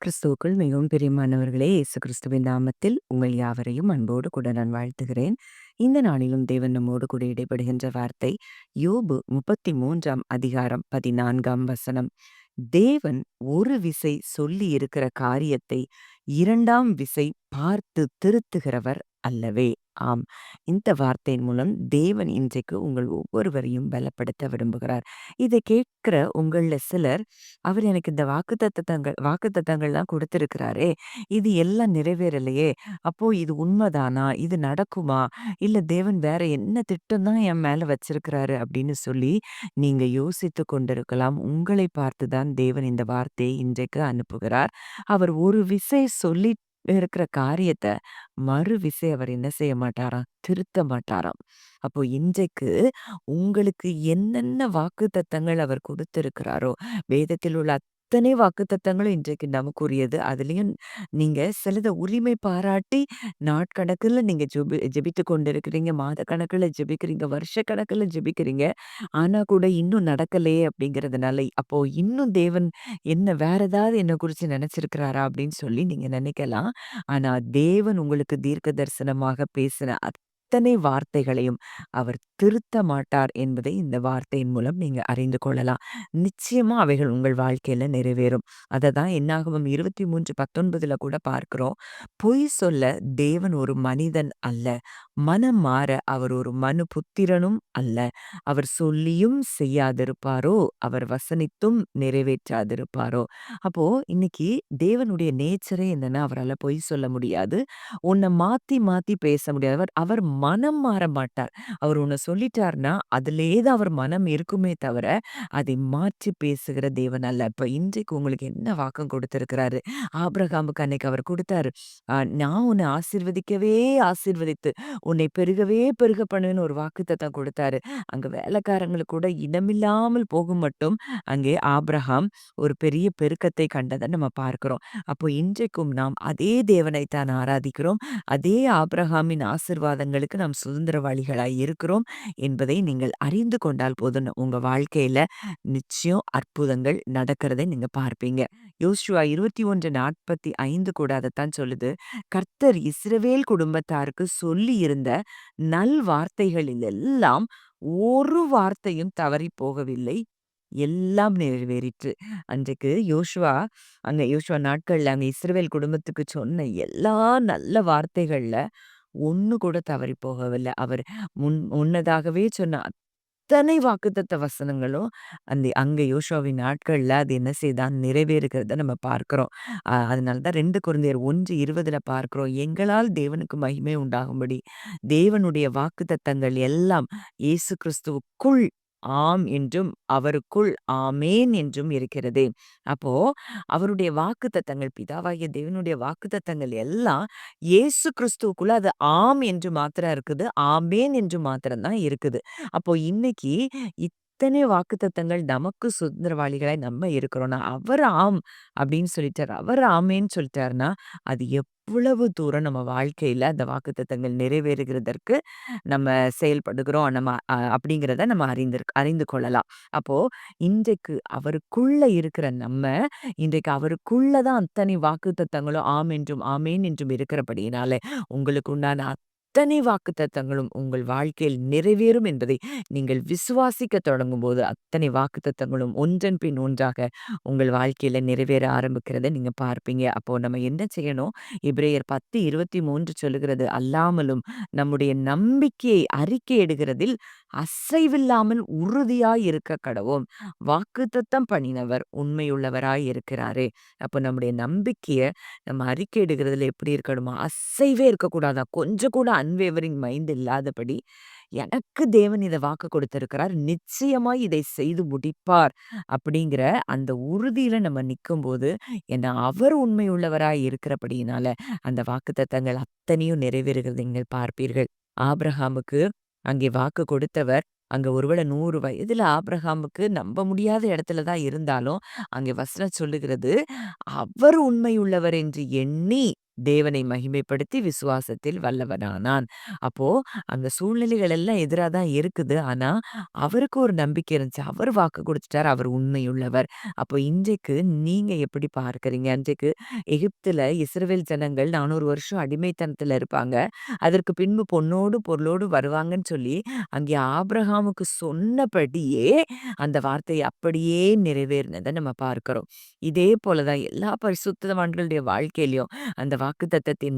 கிறிஸ்துவுக்குள் மிகவும் பிரியமானவர்களே, இயேசு கிறிஸ்துவின் நாமத்தில் உங்கள் யாவரையும் அன்போடு கூட நான் வாழ்த்துகிறேன். இந்த நாளிலும் தேவன் நம்மோடு கூட இடைப்படுகின்ற வார்த்தை யோபு 33ஆம் அதிகாரம் 14ஆம் வசனம். தேவன் ஒரு விசை சொல்லி இருக்கிற காரியத்தை 2ஆம் விசை பார்த்து திருத்துகிறவர் அல்லவே. ஆம், இந்த வார்த்தையின் மூலம் தேவன் இன்றைக்கு உங்கள் ஒவ்வொருவரையும் பலப்படுத்த விரும்புகிறார். இதை கேட்கிற உங்கள்ல சிலர், அவர் எனக்கு இந்த வாக்குத்தத்தங்கள்லாம் குடுத்திருக்கிறாரே! இது எல்லாம் நிறைவேறலையே! அப்போ இது உண்மதானா? இது நடக்குமா? இல்ல தேவன் வேற என்ன திட்டம் தான் என் மேல வச்சிருக்கிறாரு அப்படின்னு சொல்லி நீங்க யோசித்துக் கொண்டிருக்கலாம். உங்களை பார்த்து தான் தேவன் இந்த வார்த்தையை இன்றைக்கு அனுப்புகிறார். அவர் ஒரு விசை சொல்லி இருக்கிற காரியத்த மறு விசை அவர் என்ன செய்ய மாட்டாராம்? திருத்த மாட்டாராம். அப்போ இன்றைக்கு உங்களுக்கு என்னென்ன வாக்குத்தத்தங்கள் அவர் கொடுத்திருக்கிறாரோ, வேதத்தில் உள்ள அத்தனை வாக்குத்தத்தங்களும் இன்றைக்கு நமக்குரியது. அதுலயும் நீங்க சிலத உரிமை பாராட்டி நாட்கணக்குல நீங்க ஜெபித்துக் கொண்டிருக்கிறீங்க. மாதக்கணக்குல ஜெபிக்கிறீங்க. வருஷக்கணக்குல ஜெபிக்கிறீங்க. ஆனா கூட இன்னும் நடக்கலையே அப்படிங்கிறதுனால, அப்போ இன்னும் தேவன் என்ன வேற ஏதாவது என்ன குறிச்சு நினைச்சிருக்கிறாரா அப்படின்னு சொல்லி நீங்க நினைக்கலாம். ஆனா தேவன் உங்களுக்கு தீர்க்க தரிசனமாக பேசின அத்தனை வார்த்தைகளையும் அவர் திருத்த மாட்டார் என்பதை இந்த வார்த்தையின் மூலம் நீங்க அறிந்து கொள்ளலாம். நிச்சயமா அவைகள் உங்கள் வாழ்க்கையில நிறைவேறும். அததான் என்னாகமம் 23:19 கூட பார்க்கிறோம். பொய் சொல்ல தேவன் ஒரு மனிதன் அல்ல. மனம் மாற அவர் ஒரு மனுபுத்திரனும் அல்ல. அவர் சொல்லியும் செய்யாதிருப்பாரோ, அவர் வசனித்தும் நிறைவேற்றாதிருப்பாரோ. அப்போ இன்னைக்கு தேவனுடைய நேச்சரே என்னன்னா, அவரால பொய் சொல்ல முடியாது. உன்ன மாத்தி மாத்தி பேச முடியாது. அவர் அவர் மனம் மாற மாட்டார். அவர் ஒண்ணு சொல்லிட்டார்னா, அதிலேயே தான் அவர் மனம் இருக்குமே தவிர, அதை மாற்றி பேசுகிற தேவன் அல்ல. இப்ப இன்றைக்கு உங்களுக்கு என்ன வாக்கம் கொடுத்திருக்கிறாரு? ஆபிரகாமுக்கு அன்னைக்கு அவர் குடுத்தாரு. நான் உன்னை ஆசீர்வதிக்கவே ஆசீர்வதித்து, உன்னை பெருகவே பெருக பண்ணுவேன்னு ஒரு வாக்குத்தத்தம் குடுத்தாரு. அங்க வேலைக்காரங்களுக்கு கூட இடமில்லாமல் போகும் மட்டும் அங்கே ஆபிரகாம் ஒரு பெரிய பெருக்கத்தை கண்டதை நம்ம பார்க்கிறோம். அப்போ இன்றைக்கும் நாம் அதே தேவனைத்தான் ஆராதிக்கிறோம். அதே ஆபிரகாமின் ஆசீர்வாதங்களுக்கு நாம் சுதந்திரவாளிகளாய் இருக்கிறோம் என்பதை நீங்கள் அறிந்து கொண்டால் போதும். உங்க வாழ்க்கையில நிச்சயம் அற்புதங்கள் நடக்கிறதை நீங்க பார்ப்பீங்க. யோசுவா 21:45 கூட அதத்தான் சொல்லுது. கர்த்தர் இஸ்ரவேல் குடும்பத்தாருக்கு சொல்லியிருந்த நல்வார்த்தைகளில் எல்லாம் ஒரு வார்த்தையும் தவறிப் போகவில்லை. எல்லாம் நிறைவேறிற்று. அன்றைக்கு யோசுவா நாட்கள்ல அங்க இஸ்ரவேல் குடும்பத்துக்கு சொன்ன எல்லா நல்ல வார்த்தைகள்ல ஒண்ணு கூட தவறிப் போகவில்ல. அவர் முன்னதாகவே சொன்ன அத்தனை வாக்குத்தத்த வசனங்களும் அங்க யோசுவாவின் நாட்கள்ல அது என்ன செய்தான்? நிறைவேறுகிறத நம்ம பார்க்கிறோம். அதனால தான் 2 கொரிந்தியர் 1:20 பார்க்கிறோம். எங்களால் தேவனுக்கு மகிமை உண்டாகும்படி தேவனுடைய வாக்குத்தத்தங்கள் எல்லாம் இயேசு கிறிஸ்துவுக்குள் ஆம் என்றும், அவருக்குள் ஆமேன் என்றும் இருக்கிறதே. அப்போ அவருடைய வாக்குத்தத்தங்கள், பிதாவாகிய தேவனுடைய வாக்குத்தத்தங்கள் எல்லாம் இயேசு கிறிஸ்துவுக்குள்ள அது ஆம் என்று மாத்திரம் இருக்குது. ஆமேன் என்று மாத்திரம் தான் இருக்குது. அப்போ இன்னைக்கு இத்தனை வாக்குத்தத்தங்கள் நமக்கு சுதந்திரவாளிகளாய் நம்ம இருக்கிறோம்னா, அவர் ஆம் அப்படின்னு சொல்லிட்டாரு. அவர் ஆமேன்னு சொல்லிட்டாருன்னா, அது எவ்வளவு தூரம் நம்ம வாழ்க்கையில அந்த வாக்குத்தத்தங்கள் நிறைவேறுகிறதற்கு நம்ம செயல்படுகிறோம். நம்ம அப்படிங்கிறத நம்ம அறிந்து கொள்ளலாம். அப்போ இன்றைக்கு அவருக்குள்ள இருக்கிற நம்ம, இன்றைக்கு அவருக்குள்ள தான் அத்தனை வாக்குத்தத்தங்களும் ஆம் என்றும், ஆமேன் என்றும் இருக்கிறபடியினால, உங்களுக்கு உண்டான அத்தனை வாக்குத்தத்தங்களும் உங்கள் வாழ்க்கையில் நிறைவேறும் என்பதை நீங்கள் விசுவாசிக்க தொடங்கும்போது, அத்தனை வாக்குத்தத்தங்களும் ஒன்றன் பின் ஒன்றாக உங்கள் வாழ்க்கையில நிறைவேற ஆரம்பிக்கிறத நீங்க பார்ப்பீங்க. அப்போ நம்ம என்ன செய்யணும்? எபிரேயர் 10:23 சொல்லுகிறது, அல்லாமலும் நம்முடைய நம்பிக்கையை அறிக்கையிடுகிறதில் அசைவில்லாமல் உறுதியாய் இருக்க கடவோம். வாக்குத்தத்தம் பண்ணினவர் உண்மையுள்ளவராய் இருக்கிறாரே. அப்போ நம்முடைய நம்பிக்கைய நம்ம அறிக்கையிடுகிறதுல எப்படி இருக்கணுமா? அசைவே இருக்கக்கூடாதாம். கொஞ்சம் கூட அன்வேவரிங் மைண்ட் இல்லாதபடி, எனக்கு தேவன் இத வாக்கு கொடுத்திருக்கிறார். நிச்சயமாய் இதை செய்து முடிப்பார். அப்படிங்கிற அந்த உறுதியில நம்ம நிக்கும்போது, ஏன்னா அவர் உண்மையுள்ளவராய் இருக்கிறபடியினால, அந்த வாக்குத்தத்தங்கள் அத்தனையும் நிறைவேறுகிறதை நீங்கள் பார்ப்பீர்கள். ஆபிரகாமுக்கு அங்கே வாக்கு கொடுத்தவர், அங்க ஒருவேளை 100 வயதுல ஆபிரகாமுக்கு நம்ப முடியாத இடத்துல தான் இருந்தாலும், அங்கே வசனம் சொல்லுகிறது, அவர் உண்மையுள்ளவர் என்று எண்ணி தேவனை மகிமைப்படுத்தி விசுவாசத்தில் வல்லவனானான். அப்போ அந்த சூழ்நிலைகள் எல்லாம் எதிரா தான் இருக்குது. ஆனா, அவருக்கு ஒரு நம்பிக்கை இருந்துச்சு. அவர் வாக்கு குடுத்துட்டார். அவர் உண்மையுள்ளவர். அப்போ இன்றைக்கு நீங்க எப்படி பார்க்கிறீங்க? அன்றைக்கு எகிப்துல இஸ்ரவேல் ஜனங்கள் 400 வருஷம் அடிமைத்தனத்துல இருப்பாங்க. அதற்கு பின்பு பொன்னோடு பொருளோடு வருவாங்கன்னு சொல்லி, அங்கே ஆபிரகாமுக்கு சொன்னபடியே அந்த வார்த்தை அப்படியே நிறைவேறினத நம்ம பார்க்கிறோம். இதே போல தான் எல்லா பரிசுத்தவான்களுடைய வாழ்க்கையிலயும் அந்த வாக்குத்தத்தத்தின்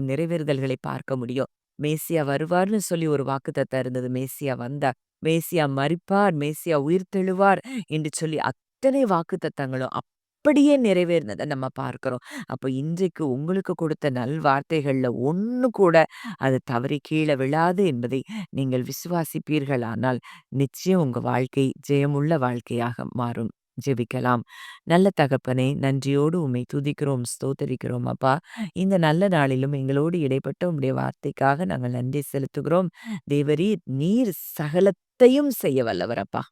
நிறைவேறுதல்களை பார்க்க முடியும். மேசியா வருவார்ன்னு சொல்லி ஒரு வாக்குத்தத்தம் இருந்தது. மேசியா வந்தார். மேசியா மரிப்பார், மேசியா உயிர்த்தெழுவார் என்று சொல்லி அத்தனை வாக்குத்தத்தங்களும் அப்படியே நிறைவேறினத நம்ம பார்க்கிறோம். அப்ப இன்றைக்கு உங்களுக்கு கொடுத்த நல்வார்த்தைகள்ல ஒண்ணு கூட அது தவறி கீழ விழாது என்பதை நீங்கள் விசுவாசிப்பீர்களானால், நிச்சயம் உங்க வாழ்க்கை ஜெயமுள்ள வாழ்க்கையாக மாறும். ஜெபிக்கலாம். நல்ல தகப்பனே, நன்றியோடு உம்மை துதிக்கிறோம், ஸ்தோத்தரிக்கிறோம் அப்பா. இந்த நல்ல நாளிலும் எங்களோடு இடைப்பட்ட உம்முடைய வார்த்தைக்காக நாங்கள் நன்றி செலுத்துகிறோம். தேவரீர் நீர் சகலத்தையும் செய்ய வல்லவர் அப்பா.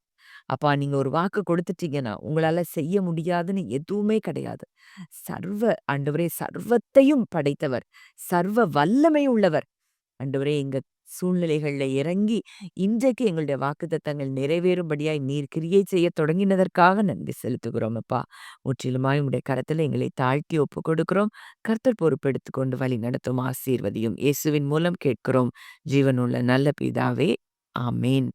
அப்பா நீங்க ஒரு வாக்கு கொடுத்துட்டீங்கன்னா, உங்களால செய்ய முடியாதுன்னு எதுவுமே கிடையாது. சர்வ ஆண்டவரே சர்வத்தையும் படைத்தவர், சர்வ வல்லமை உள்ளவர். ஆண்டவரே எங்க சூழ்நிலைகள்ல இறங்கி, இன்றைக்கு எங்களுடைய வாக்குத்தத்தங்கள் நிறைவேறும்படியாய் நீர் கிரியை செய்யத் தொடங்கினதற்காக நன்றி செலுத்துகிறோம் அப்பா. முற்றிலுமாய் உம்முடைய கரத்துல எங்களை தாழ்த்தி ஒப்புக் கொடுக்கிறோம். கர்த்தர் பொறுப்பெடுத்துக் கொண்டு வழி நடத்தும் ஆசீர்வதியும். இயேசுவின் மூலம் கேட்கிறோம். ஜீவனுள்ள நல்ல பிதாவே. ஆமென்.